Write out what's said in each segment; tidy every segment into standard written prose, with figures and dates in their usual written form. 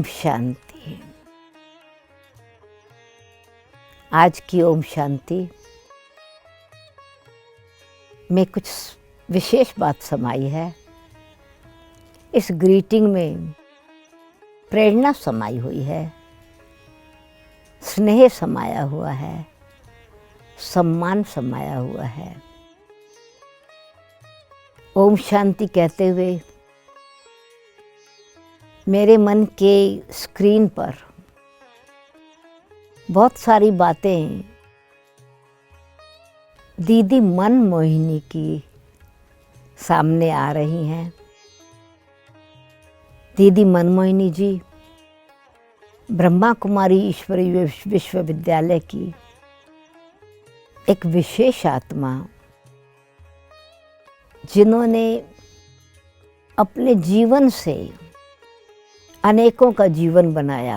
ओम शांति। आज की ओम शांति में कुछ विशेष बात समाई है। इस ग्रीटिंग में प्रेरणा समाई हुई है, स्नेह समाया हुआ है, सम्मान समाया हुआ है। ओम शांति कहते हुए मेरे मन के स्क्रीन पर बहुत सारी बातें दीदी मन मोहिनी की सामने आ रही हैं। दीदी मनमोहिनी जी ब्रह्मा कुमारी ईश्वरीय विश्वविद्यालय की एक विशेष आत्मा, जिन्होंने अपने जीवन से अनेकों का जीवन बनाया।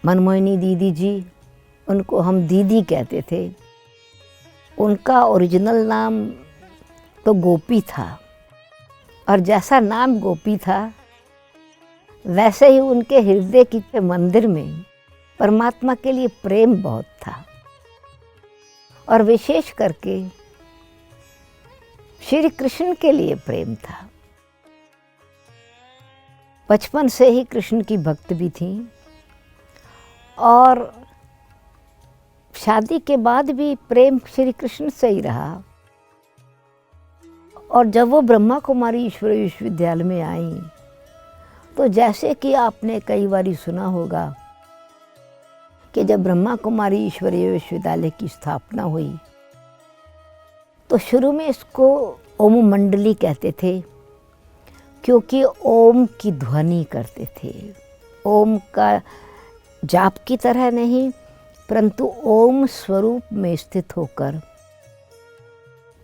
मनमोहिनी दीदी जी, उनको हम दीदी कहते थे। उनका ओरिजिनल नाम तो गोपी था, और जैसा नाम गोपी था वैसे ही उनके हृदय के मंदिर में परमात्मा के लिए प्रेम बहुत था, और विशेष करके श्री कृष्ण के लिए प्रेम था। बचपन से ही कृष्ण की भक्त भी थी, और शादी के बाद भी प्रेम श्री कृष्ण से ही रहा। और जब वो ब्रह्मा कुमारी ईश्वरीय विश्वविद्यालय में आई, तो जैसे कि आपने कई बार सुना होगा कि जब ब्रह्मा कुमारी ईश्वरीय विश्वविद्यालय की स्थापना हुई, तो शुरू में इसको ओम मंडली कहते थे, क्योंकि ओम की ध्वनि करते थे। ओम का जाप की तरह नहीं, परंतु ओम स्वरूप में स्थित होकर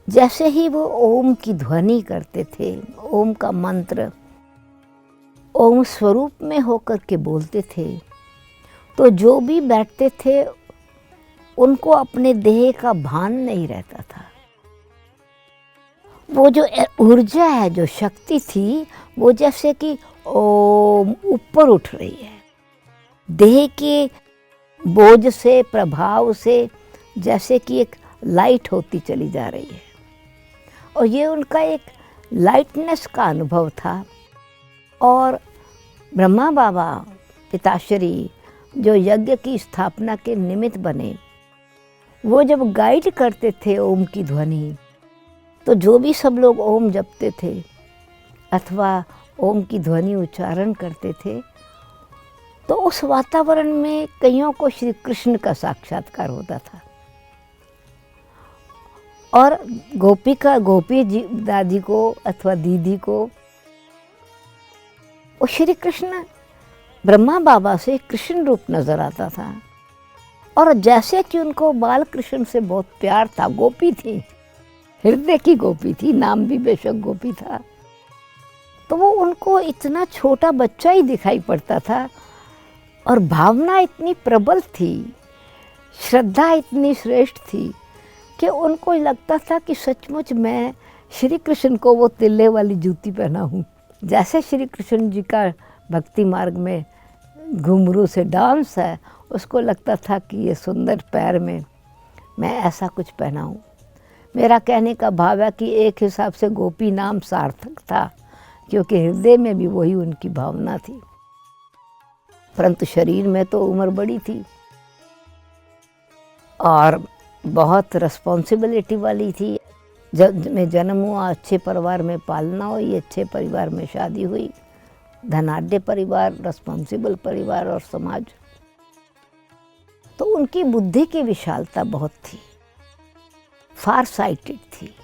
जैसे ही वो ओम की ध्वनि करते थे, ओम का मंत्र ओम स्वरूप में होकर के बोलते थे, तो जो भी बैठते थे उनको अपने देह का भान नहीं रहता था। वो जो ऊर्जा है, जो शक्ति थी, वो जैसे कि ओम ऊपर उठ रही है, देह के बोझ से, प्रभाव से, जैसे कि एक लाइट होती चली जा रही है। और ये उनका एक लाइटनेस का अनुभव था। और ब्रह्मा बाबा पिताश्री जो यज्ञ की स्थापना के निमित्त बने, वो जब गाइड करते थे ओम की ध्वनि, तो जो भी सब लोग ओम जपते थे अथवा ओम की ध्वनि उच्चारण करते थे, तो उस वातावरण में कईयों को श्री कृष्ण का साक्षात्कार होता था। और गोपी जी दादी को अथवा दीदी को वो श्री कृष्ण ब्रह्मा बाबा से कृष्ण रूप नजर आता था। और जैसे कि उनको बाल कृष्ण से बहुत प्यार था, गोपी थी, हृदय की गोपी थी, नाम भी बेशक गोपी था, तो वो उनको इतना छोटा बच्चा ही दिखाई पड़ता था। और भावना इतनी प्रबल थी, श्रद्धा इतनी श्रेष्ठ थी कि उनको लगता था कि सचमुच मैं श्री कृष्ण को वो तिल्ले वाली जूती पहना हूँ। जैसे श्री कृष्ण जी का भक्ति मार्ग में घुंघरू से डांस है, उसको लगता था कि ये सुंदर पैर में मैं ऐसा कुछ पहना हूँ। मेरा कहने का भाव है कि एक हिसाब से गोपी नाम सार्थक था, क्योंकि हृदय में भी वही उनकी भावना थी, परंतु शरीर में तो उम्र बड़ी थी और बहुत रिस्पॉन्सिबिलिटी वाली थी। जब मैं जन्म हुआ, अच्छे परिवार में पालना हुई, अच्छे परिवार में शादी हुई, धनाढ्य परिवार, रिस्पॉन्सिबल परिवार और समाज। तो उनकी बुद्धि की विशालता बहुत थी, फार साइटेड थी।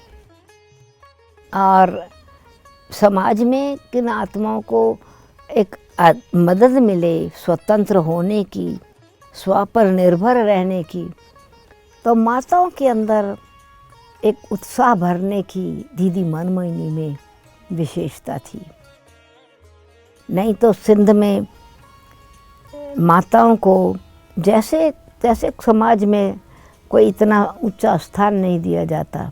और समाज में किन आत्माओं को एक मदद मिले स्वतंत्र होने की, स्व पर निर्भर रहने की, तो माताओं के अंदर एक उत्साह भरने की दीदी मनमोहिनी में विशेषता थी। नहीं तो सिंध में माताओं को जैसे तैसे समाज में कोई इतना ऊंचा स्थान नहीं दिया जाता,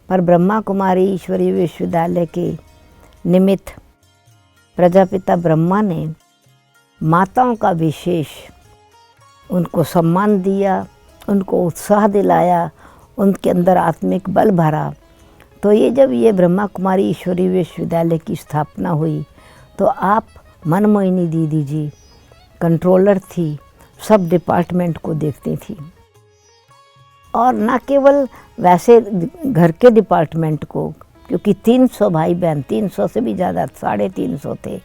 पर ब्रह्मा कुमारी ईश्वरीय विश्वविद्यालय के निमित्त प्रजापिता ब्रह्मा ने माताओं का विशेष उनको सम्मान दिया, उनको उत्साह दिलाया, उनके अंदर आत्मिक बल भरा। तो ये जब ये ब्रह्मा कुमारी ईश्वरीय विश्वविद्यालय की स्थापना हुई तो आप मनमोहिनी दीदी जी कंट्रोलर थी, सब डिपार्टमेंट को देखती थी। और न केवल वैसे घर के डिपार्टमेंट को, क्योंकि 300 भाई बहन, 300 से भी ज़्यादा, 350 थे,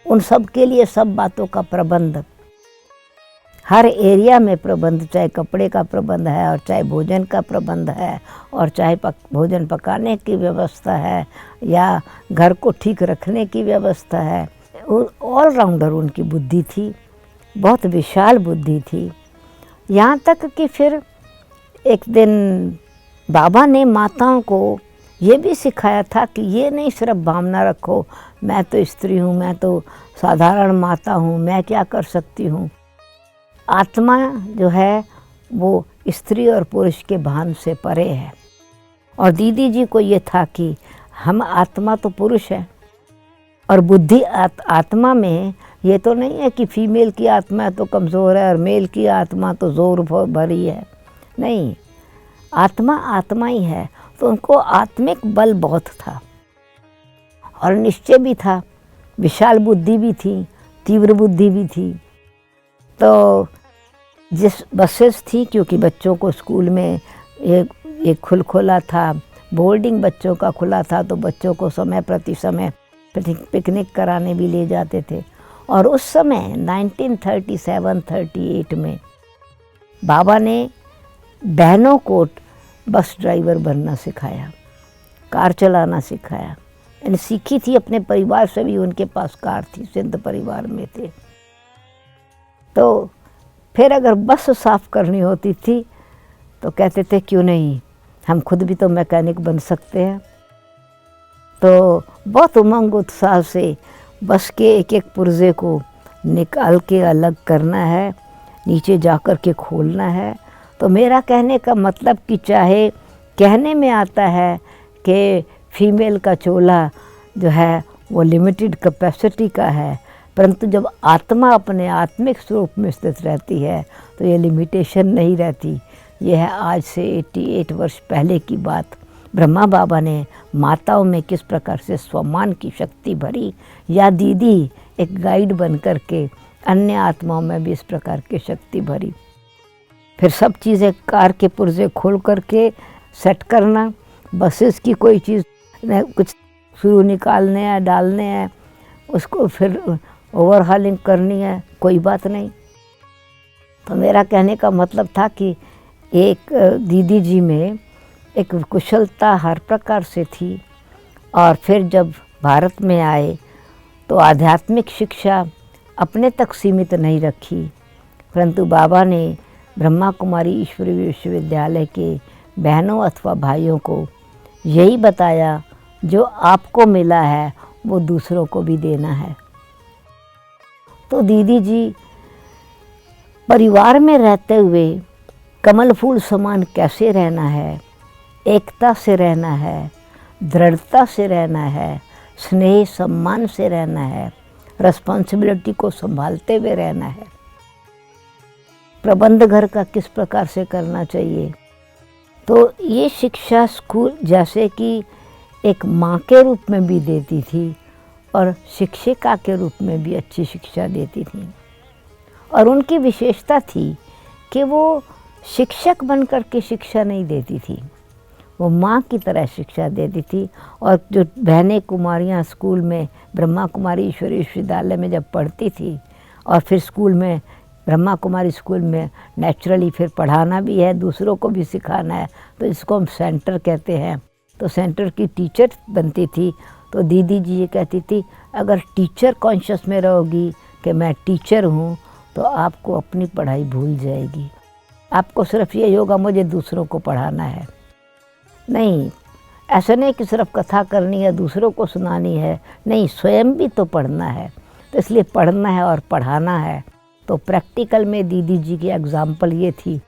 उन सब के लिए सब बातों का प्रबंध, हर एरिया में प्रबंध, चाहे कपड़े का प्रबंध है और चाहे भोजन का प्रबंध है और चाहे भोजन पकाने की व्यवस्था है या घर को ठीक रखने की व्यवस्था है। ऑलराउंडर उनकी बुद्धि थी, बहुत विशाल बुद्धि थी। यहाँ तक कि फिर एक दिन बाबा ने माताओं को ये भी सिखाया था कि ये नहीं सिर्फ भावना रखो मैं तो स्त्री हूँ, मैं तो साधारण माता हूँ, मैं क्या कर सकती हूँ। आत्मा जो है वो स्त्री और पुरुष के भान से परे है। और दीदी जी को ये था कि हम आत्मा तो पुरुष है और बुद्धि आत्मा में ये तो नहीं है कि फीमेल की आत्मा तो कमज़ोर है और मेल की आत्मा तो जोर भरी है। नहीं, आत्मा आत्मा ही है। तो उनको आत्मिक बल बहुत था और निश्चय भी था, विशाल बुद्धि भी थी, तीव्र बुद्धि भी थी। तो जिस बसेस थी, क्योंकि बच्चों को स्कूल में एक खुला था, बोर्डिंग बच्चों का खुला था, तो बच्चों को समय प्रति समय पिकनिक कराने भी ले जाते थे। और उस समय 1937-38 में बाबा ने बहनों को बस ड्राइवर बनना सिखाया, कार चलाना सिखाया। यानी सीखी थी अपने परिवार से भी, उनके पास कार थी, सिंध परिवार में थे। तो फिर अगर बस साफ़ करनी होती थी तो कहते थे क्यों नहीं, हम खुद भी तो मैकेनिक बन सकते हैं। तो बहुत उमंग उत्साह से बस के एक एक पुर्जे को निकाल के अलग करना है, नीचे जाकर के खोलना है। तो मेरा कहने का मतलब कि चाहे कहने में आता है कि फीमेल का चोला जो है वो लिमिटेड कैपेसिटी का है, परंतु जब आत्मा अपने आत्मिक स्वरूप में स्थित रहती है तो ये लिमिटेशन नहीं रहती। यह है आज से 88 वर्ष पहले की बात। ब्रह्मा बाबा ने माताओं में किस प्रकार से स्वमान की शक्ति भरी, या दीदी एक गाइड बन कर के अन्य आत्माओं में भी इस प्रकार की शक्ति भरी। फिर सब चीज़ें कार के पुर्जे खोल करके सेट करना, बसेस की कोई चीज़ कुछ शुरू निकालने हैं, डालने हैं, उसको फिर ओवरहालिंग करनी है, कोई बात नहीं। तो मेरा कहने का मतलब था कि एक दीदी जी में एक कुशलता हर प्रकार से थी। और फिर जब भारत में आए तो आध्यात्मिक शिक्षा अपने तक सीमित नहीं रखी, परंतु बाबा ने ब्रह्मा कुमारी ईश्वरीय विश्वविद्यालय के बहनों अथवा भाइयों को यही बताया, जो आपको मिला है वो दूसरों को भी देना है। तो दीदी जी परिवार में रहते हुए कमल फूल समान कैसे रहना है, एकता से रहना है, दृढ़ता से रहना है, स्नेह सम्मान से रहना है, रिस्पॉन्सिबिलिटी को संभालते हुए रहना है, प्रबंध घर का किस प्रकार से करना चाहिए। तो ये शिक्षा स्कूल जैसे कि एक माँ के रूप में भी देती थी और शिक्षिका के रूप में भी अच्छी शिक्षा देती थी। और उनकी विशेषता थी कि वो शिक्षक बनकर के शिक्षा नहीं देती थी, वो माँ की तरह शिक्षा देती थी। और जो बहनें कुमारियाँ स्कूल में ब्रह्मा कुमारी ईश्वरीय विश्वविद्यालय में जब पढ़ती थी और फिर स्कूल में ब्रह्मा कुमारी स्कूल में नेचुरली फिर पढ़ाना भी है, दूसरों को भी सिखाना है, तो इसको हम सेंटर कहते हैं। तो सेंटर की टीचर बनती थी। तो दीदी जी ये कहती थी, अगर टीचर कॉन्शियस में रहोगी कि मैं टीचर हूँ तो आपको अपनी पढ़ाई भूल जाएगी। आपको सिर्फ ये होगा मुझे दूसरों को पढ़ाना है। नहीं, ऐसा नहीं कि सिर्फ कथा करनी है, दूसरों को सुनानी है, नहीं, स्वयं भी तो पढ़ना है। तो इसलिए पढ़ना है और पढ़ाना है। तो प्रैक्टिकल में दीदी जी की एग्जाम्पल ये थी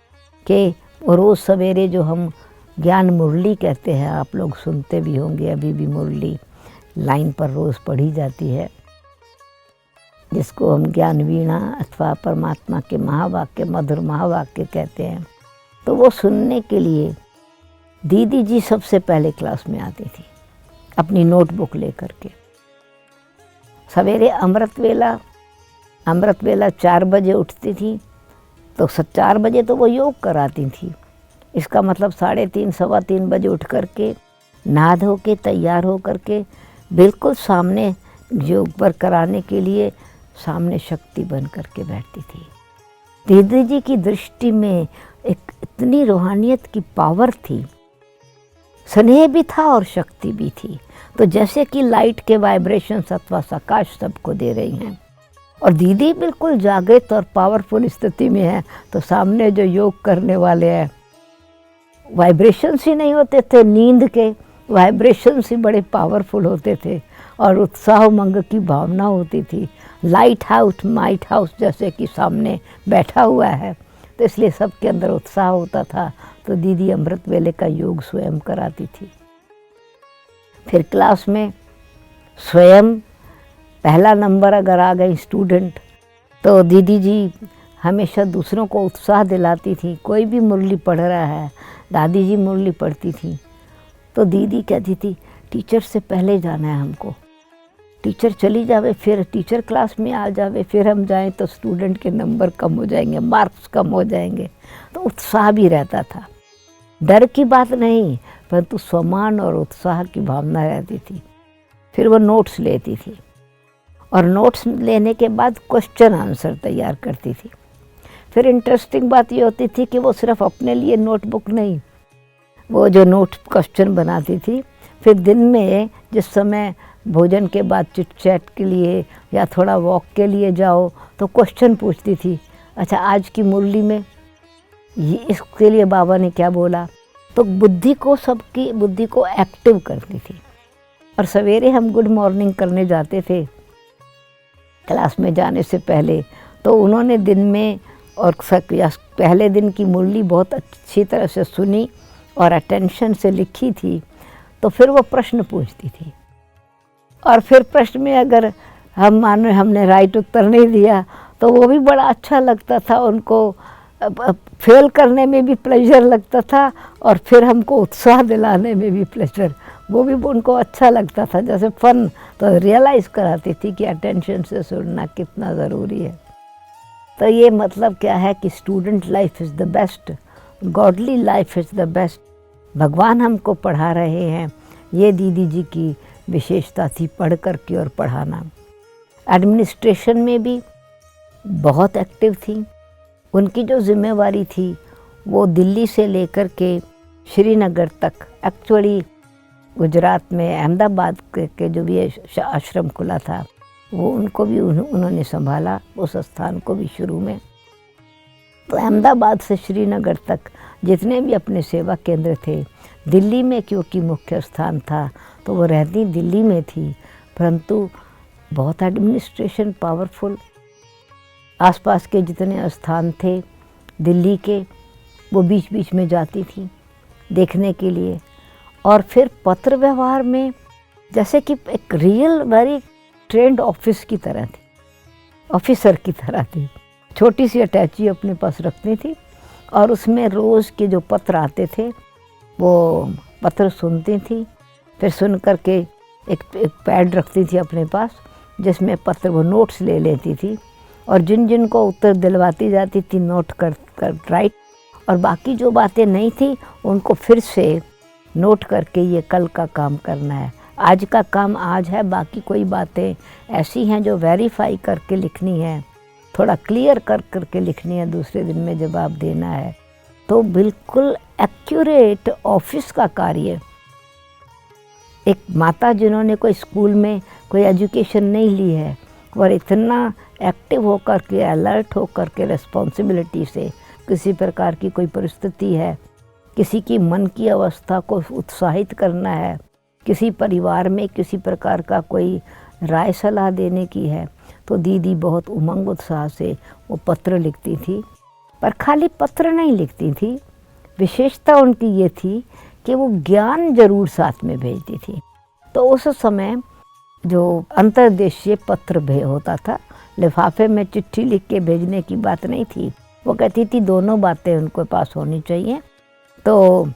कि रोज़ सवेरे जो हम ज्ञान मुरली कहते हैं, आप लोग सुनते भी होंगे, अभी भी मुरली लाइन पर रोज़ पढ़ी जाती है। जिसको हम ज्ञान वीणा अथवा परमात्मा के महावाक्य, मधुर महावाक्य कहते हैं, तो वो सुनने के लिए दीदी जी सबसे पहले क्लास में आती थी अपनी नोटबुक लेकर के। सवेरे अमृत वेला 4 बजे उठती थी, तो 4 बजे तो वो योग कराती थी। इसका मतलब 3:30 सवा 3 बजे उठ करके नहा धो के तैयार हो करके बिल्कुल सामने योग पर कराने के लिए सामने शक्ति बन करके बैठती थी। दीदी जी की दृष्टि में एक इतनी रूहानियत की पावर थी, स्नेह भी था और शक्ति भी थी। तो जैसे कि लाइट के वाइब्रेशंस अथवा प्रकाश सबको दे रही हैं, और दीदी बिल्कुल जागृत और पावरफुल स्थिति में है, तो सामने जो योग करने वाले हैं वाइब्रेशंस ही नहीं होते थे, नींद के वाइब्रेशंस ही बड़े पावरफुल होते थे और उत्साह उमंग की भावना होती थी। लाइट हाउस माइट हाउस जैसे कि सामने बैठा हुआ है, तो इसलिए सबके अंदर उत्साह होता था। तो दीदी अमृत वेले का योग स्वयं कराती थी। फिर क्लास में स्वयं पहला नंबर अगर आ गई स्टूडेंट, तो दीदी जी हमेशा दूसरों को उत्साह दिलाती थी। कोई भी मुरली पढ़ रहा है, दादी जी मुरली पढ़ती थी, तो दीदी कहती थी टीचर से पहले जाना है हमको, टीचर चली जावे फिर टीचर क्लास में आ जावे, फिर हम जाएं तो स्टूडेंट के नंबर कम हो जाएंगे, मार्क्स कम हो जाएंगे। तो उत्साह भी रहता था, डर की बात नहीं, परंतु सम्मान और उत्साह की भावना रहती थी। फिर वो नोट्स लेती थी और नोट्स लेने के बाद क्वेश्चन आंसर तैयार करती थी। फिर इंटरेस्टिंग बात ये होती थी कि वो सिर्फ अपने लिए नोटबुक नहीं, वो जो नोट क्वेश्चन बनाती थी, फिर दिन में जिस समय भोजन के बाद चिट चैट के लिए या थोड़ा वॉक के लिए जाओ तो क्वेश्चन पूछती थी, अच्छा आज की मुरली में ये इसके लिए बाबा ने क्या बोला। तो सबकी बुद्धि को एक्टिव करती थी। और सवेरे हम गुड मॉर्निंग करने जाते थे क्लास में जाने से पहले, तो उन्होंने दिन में और पहले दिन की मुरली बहुत अच्छी तरह से सुनी और अटेंशन से लिखी थी। तो फिर वो प्रश्न पूछती थी, और फिर प्रश्न में अगर हमने राइट उत्तर नहीं दिया तो वो भी बड़ा अच्छा लगता था उनको, फेल करने में भी प्लेजर लगता था और फिर हमको उत्साह दिलाने में भी प्लेजर, वो भी उनको अच्छा लगता था, जैसे फन। तो रियलाइज़ कराती थी कि अटेंशन से सुनना कितना ज़रूरी है। तो ये मतलब क्या है कि student life is the best, godly life is the best. भगवान हमको पढ़ा रहे हैं, ये दीदी जी की विशेषता थी, पढ़ कर के और पढ़ाना। एडमिनिस्ट्रेशन में भी बहुत एक्टिव थी। उनकी जो जिम्मेवारी थी वो दिल्ली से लेकर के श्रीनगर तक, एक्चुअली गुजरात में अहमदाबाद के जो भी आश्रम खुला था वो उनको भी उन्होंने संभाला, उस स्थान को भी शुरू में। तो अहमदाबाद से श्रीनगर तक जितने भी अपने सेवा केंद्र थे, दिल्ली में क्योंकि मुख्य स्थान था तो वो रहती दिल्ली में थी, परंतु बहुत एडमिनिस्ट्रेशन पावरफुल। आसपास के जितने स्थान थे दिल्ली के, वो बीच बीच में जाती थी देखने के लिए। और फिर पत्र व्यवहार में जैसे कि एक रियल वेरी ट्रेंड ऑफिस की तरह थी, ऑफिसर की तरह थी। छोटी सी अटैची अपने पास रखती थी और उसमें रोज़ के जो पत्र आते थे वो पत्र सुनती थी। फिर सुन कर के एक पैड रखती थी अपने पास जिसमें पत्र वो नोट्स ले लेती थी, और जिन जिन को उत्तर दिलवाती जाती थी नोट कर राइट, और बाकी जो बातें नहीं थी उनको फिर से नोट करके ये कल का काम करना है, आज का काम आज है, बाकी कोई बातें ऐसी हैं जो वेरीफाई करके लिखनी है, थोड़ा क्लियर कर करके लिखनी है, दूसरे दिन में जवाब देना है। तो बिल्कुल एक्यूरेट ऑफिस का कार्य। एक माता जिन्होंने कोई स्कूल में कोई एजुकेशन नहीं ली है और इतना एक्टिव होकर के, अलर्ट होकर के, रिस्पॉन्सिबिलिटी से, किसी प्रकार की कोई परिस्थिति है, किसी की मन की अवस्था को उत्साहित करना है, किसी परिवार में किसी प्रकार का कोई राय सलाह देने की है, तो दीदी बहुत उमंग उत्साह से वो पत्र लिखती थी। पर खाली पत्र नहीं लिखती थी, विशेषता उनकी ये थी कि वो ज्ञान जरूर साथ में भेजती थी। तो उस समय जो अंतर्देशीय पत्र होता था, लिफाफे में चिट्ठी लिख के भेजने की बात नहीं थी। वो कहती थी दोनों बातें उनको पास होनी चाहिए। तो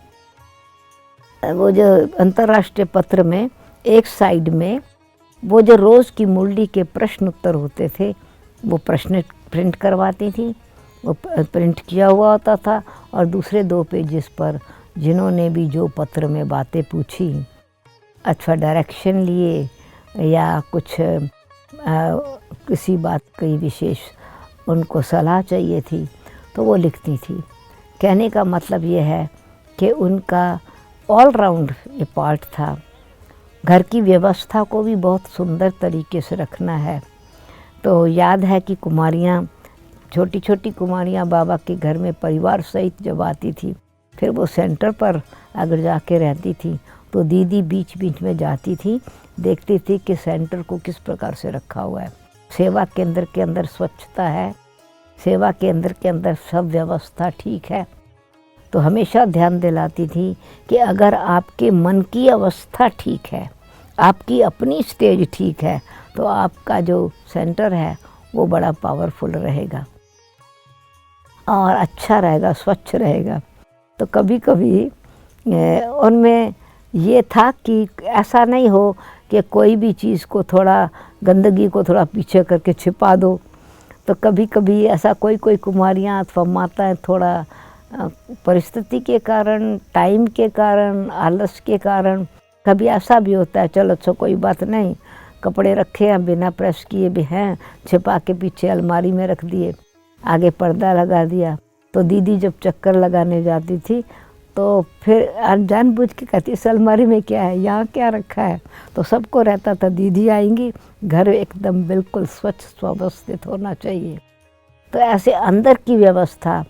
वो जो अंतर्राष्ट्रीय पत्र में एक साइड में वो जो रोज़ की मुरली के प्रश्न उत्तर होते थे वो प्रश्न प्रिंट करवाती थी, वो प्रिंट किया हुआ होता था। और दूसरे 2 पेजेस पर जिन्होंने भी जो पत्र में बातें पूछी अथवा डायरेक्शन लिए या कुछ किसी बात की विशेष उनको सलाह चाहिए थी तो वो लिखती थी। कहने का मतलब ये है कि उनका ऑल राउंड ये पार्ट था। घर की व्यवस्था को भी बहुत सुंदर तरीके से रखना है। तो याद है कि कुमारियाँ, छोटी छोटी कुमारियाँ बाबा के घर में परिवार सहित जब आती थी, फिर वो सेंटर पर अगर जाके रहती थी तो दीदी बीच बीच में जाती थी, देखती थी कि सेंटर को किस प्रकार से रखा हुआ है। सेवा केंद्र के अंदर स्वच्छता है, सेवा केंद्र के अंदर सब व्यवस्था ठीक है। तो हमेशा ध्यान दिलाती थी कि अगर आपके मन की अवस्था ठीक है, आपकी अपनी स्टेज ठीक है, तो आपका जो सेंटर है वो बड़ा पावरफुल रहेगा और अच्छा रहेगा, स्वच्छ रहेगा। तो कभी कभी उनमें ये था कि ऐसा नहीं हो कि कोई भी चीज़ को थोड़ा गंदगी को थोड़ा पीछे करके छिपा दो। तो कभी कभी ऐसा कोई कुमारियाँ अथवा माताएं थोड़ा परिस्थिति के कारण, टाइम के कारण, आलस के कारण, कभी ऐसा भी होता है चलो अच्छा कोई बात नहीं, कपड़े रखे हैं बिना प्रेस किए भी हैं, छिपा के पीछे अलमारी में रख दिए, आगे पर्दा लगा दिया। तो दीदी जब चक्कर लगाने जाती थी तो फिर जानबूझ के कहती इस अलमारी में क्या है, यहाँ क्या रखा है। तो सबको रहता था दीदी आएंगी, घर एकदम बिल्कुल स्वच्छ व्यवस्थित होना चाहिए। तो ऐसे अंदर की व्यवस्था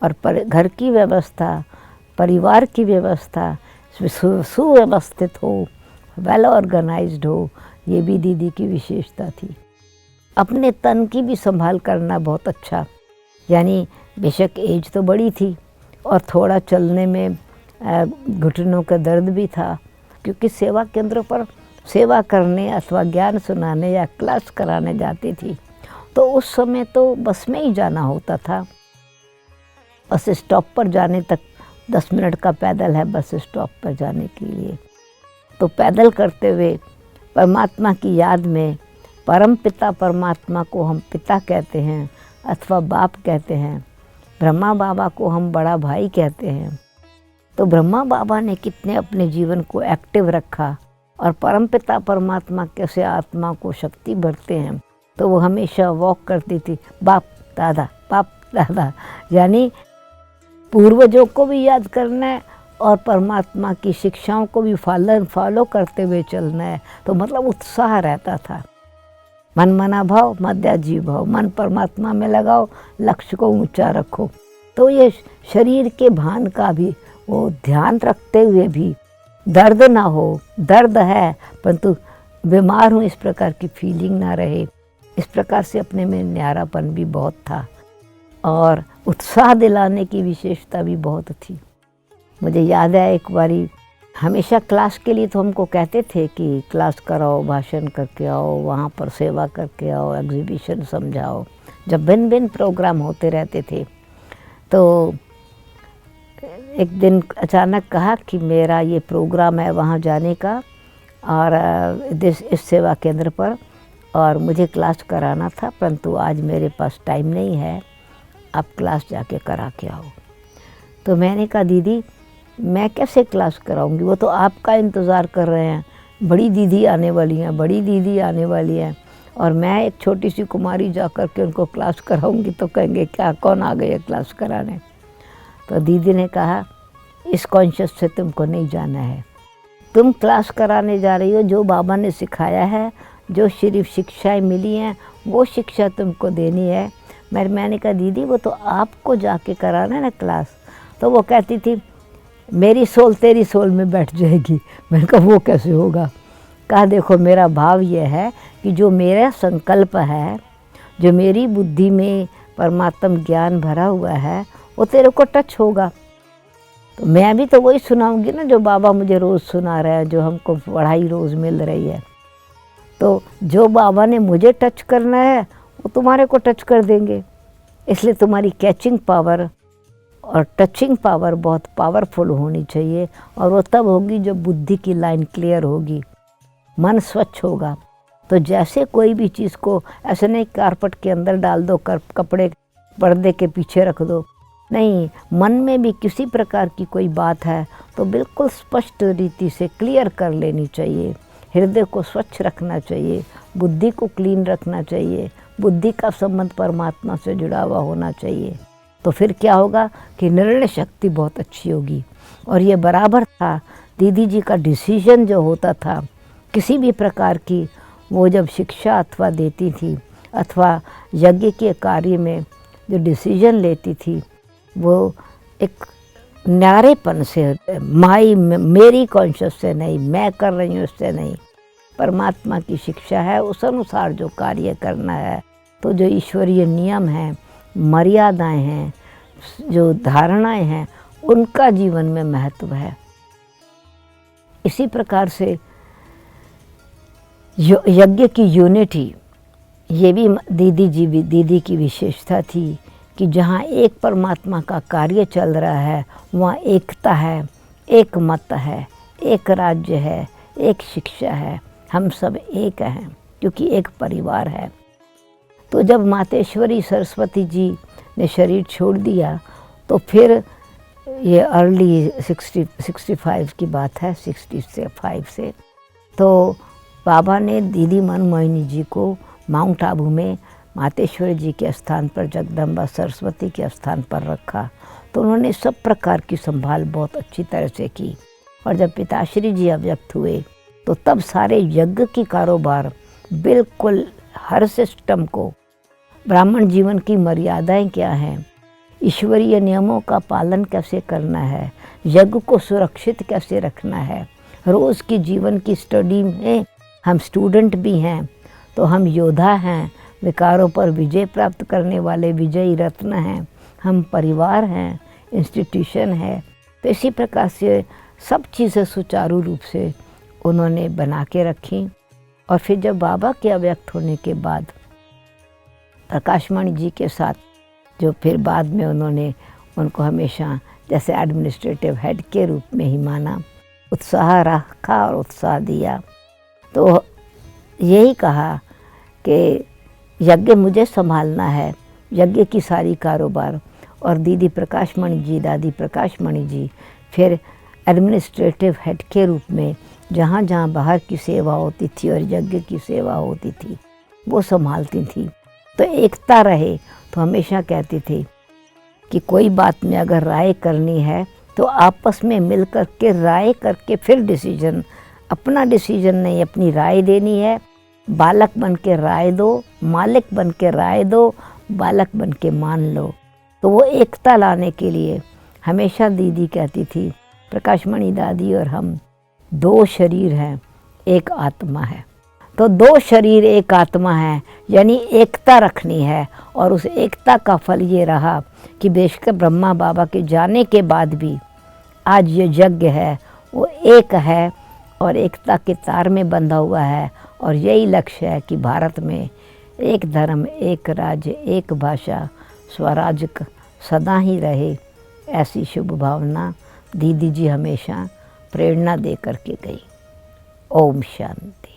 और घर की व्यवस्था, परिवार की व्यवस्था सुव्यवस्थित हो, वेल ऑर्गेनाइज्ड हो, ये भी दीदी की विशेषता थी। अपने तन की भी संभाल करना बहुत अच्छा, यानी बेशक एज तो बड़ी थी और थोड़ा चलने में घुटनों का दर्द भी था, क्योंकि सेवा केंद्र पर सेवा करने अथवा ज्ञान सुनाने या क्लास कराने जाती थी। तो उस समय तो बस में ही जाना होता था। बस स्टॉप पर जाने तक 10 मिनट का पैदल है बस स्टॉप पर जाने के लिए। तो पैदल करते हुए परमात्मा की याद में, परम पिता परमात्मा को हम पिता कहते हैं अथवा बाप कहते हैं, ब्रह्मा बाबा को हम बड़ा भाई कहते हैं। तो ब्रह्मा बाबा ने कितने अपने जीवन को एक्टिव रखा और परम पिता परमात्मा कैसे आत्मा को शक्ति भरते हैं। तो वो हमेशा वॉक करती थी बाप दादा, यानी पूर्वजों को भी याद करना है और परमात्मा की शिक्षाओं को भी फॉलो करते हुए चलना है। तो मतलब उत्साह रहता था। मन मना भाव मध्या जीव भाव, मन परमात्मा में लगाओ, लक्ष्य को ऊंचा रखो। तो ये शरीर के भान का भी वो ध्यान रखते हुए भी दर्द ना हो, दर्द है परंतु बीमार हूँ इस प्रकार की फीलिंग ना रहे। इस प्रकार से अपने में न्यारापन भी बहुत था और उत्साह दिलाने की विशेषता भी बहुत थी। मुझे याद है एक बारी, हमेशा क्लास के लिए तो हमको कहते थे कि क्लास कराओ, भाषण करके आओ, वहाँ पर सेवा करके आओ, एग्जीबिशन समझाओ। जब भिन्न भिन्न प्रोग्राम होते रहते थे तो एक दिन अचानक कहा कि मेरा ये प्रोग्राम है वहाँ जाने का और इस सेवा केंद्र पर, और मुझे क्लास कराना था, परंतु आज मेरे पास टाइम नहीं है, आप क्लास जाके करा के आओ। तो मैंने कहा दीदी मैं कैसे क्लास कराऊंगी, वो तो आपका इंतज़ार कर रहे हैं, बड़ी दीदी आने वाली हैं, बड़ी दीदी आने वाली हैं, और मैं एक छोटी सी कुमारी जा कर के उनको क्लास कराऊंगी तो कहेंगे क्या कौन आ गई है क्लास कराने। तो दीदी ने कहा इस कॉन्शियस से तुमको नहीं जाना है, तुम क्लास कराने जा रही हो, जो बाबा ने सिखाया है, जो सिर्फ शिक्षाएं मिली हैं वो शिक्षा तुमको देनी है। मैंने कहा दीदी वो तो आपको जाके कराना है ना क्लास। तो वो कहती थी मेरी सोल तेरी सोल में बैठ जाएगी। मैंने कहा वो कैसे होगा। कहा देखो मेरा भाव ये है कि जो मेरा संकल्प है, जो मेरी बुद्धि में परमात्म ज्ञान भरा हुआ है वो तेरे को टच होगा। तो मैं भी तो वही सुनाऊंगी ना जो बाबा मुझे रोज़ सुना रहा है, जो हमको पढ़ाई रोज़ मिल रही है। तो जो बाबा ने मुझे टच करना है वो तुम्हारे को टच कर देंगे। इसलिए तुम्हारी कैचिंग पावर और टचिंग पावर बहुत पावरफुल होनी चाहिए, और वो तब होगी जब बुद्धि की लाइन क्लियर होगी, मन स्वच्छ होगा। तो जैसे कोई भी चीज़ को ऐसे नहीं कारपेट के अंदर डाल दो, कपड़े पर्दे के पीछे रख दो, नहीं, मन में भी किसी प्रकार की कोई बात है तो बिल्कुल स्पष्ट रीति से क्लियर कर लेनी चाहिए। हृदय को स्वच्छ रखना चाहिए, बुद्धि को क्लीन रखना चाहिए, बुद्धि का संबंध परमात्मा से जुड़ा हुआ होना चाहिए। तो फिर क्या होगा कि निर्णय शक्ति बहुत अच्छी होगी। और ये बराबर था दीदी जी का डिसीजन जो होता था किसी भी प्रकार की, वो जब शिक्षा अथवा देती थी अथवा यज्ञ के कार्य में जो डिसीजन लेती थी, वो एक न्यारेपन से, मेरी कॉन्शियस से नहीं, मैं कर रही हूँ उससे नहीं, परमात्मा की शिक्षा है, उस अनुसार जो कार्य करना है। तो जो ईश्वरीय नियम हैं, मर्यादाएं हैं, जो धारणाएं हैं, उनका जीवन में महत्व है। इसी प्रकार से यज्ञ की यूनिटी, ये भी दीदी की विशेषता थी कि जहाँ एक परमात्मा का कार्य चल रहा है वहाँ एकता है, एक मत है, एक राज्य है, एक शिक्षा है, हम सब एक हैं क्योंकि एक परिवार है। तो जब मातेश्वरी सरस्वती जी ने शरीर छोड़ दिया तो फिर ये अर्ली 65 की बात है, 65 से, तो बाबा ने दीदी मनमोहिनी जी को माउंट आबू में मातेश्वरी जी के स्थान पर जगदम्बा सरस्वती के स्थान पर रखा। तो उन्होंने सब प्रकार की संभाल बहुत अच्छी तरह से की। और जब पिताश्री जी अव्यक्त हुए तो तब सारे यज्ञ की कारोबार बिल्कुल हर सिस्टम को, ब्राह्मण जीवन की मर्यादाएं क्या हैं, ईश्वरीय नियमों का पालन कैसे करना है, यज्ञ को सुरक्षित कैसे रखना है, रोज़ की जीवन की स्टडी में हम स्टूडेंट भी हैं तो हम योद्धा हैं, विकारों पर विजय प्राप्त करने वाले विजयी रत्न हैं, हम परिवार हैं, इंस्टीट्यूशन है। तो इसी प्रकार से सब चीज़ें सुचारू रूप से उन्होंने बना के रखी। और फिर जब बाबा के अव्यक्त होने के बाद प्रकाशमणि जी के साथ, जो फिर बाद में उन्होंने उनको हमेशा जैसे एडमिनिस्ट्रेटिव हेड के रूप में ही माना, उत्साह रखा और उत्साह दिया। तो यही कहा कि यज्ञ मुझे संभालना है, यज्ञ की सारी कारोबार। और दीदी प्रकाशमणि जी, दादी प्रकाशमणि जी फिर एडमिनिस्ट्रेटिव हेड के रूप में जहाँ जहाँ बाहर की सेवा होती थी और यज्ञ की सेवा होती थी वो संभालती थी। तो एकता रहे। तो हमेशा कहती थी कि कोई बात में अगर राय करनी है तो आपस में मिल कर के राय करके फिर डिसीजन, अपना डिसीजन नहीं, अपनी राय देनी है। बालक बन के राय दो, मालिक बन के राय दो, बालक बन के मान लो। तो वो एकता लाने के लिए हमेशा दीदी कहती थी, प्रकाशमणि दादी और हम दो शरीर हैं, एक आत्मा है। तो दो शरीर एक आत्मा है, यानी एकता रखनी है। और उस एकता का फल ये रहा कि बेशक ब्रह्मा बाबा के जाने के बाद भी आज ये यज्ञ है वो एक है और एकता के तार में बंधा हुआ है। और यही लक्ष्य है कि भारत में एक धर्म, एक राज्य, एक भाषा, स्वराज सदा ही रहे। ऐसी शुभ भावना दीदी जी हमेशा प्रेरणा दे करके गई। ओम शांति।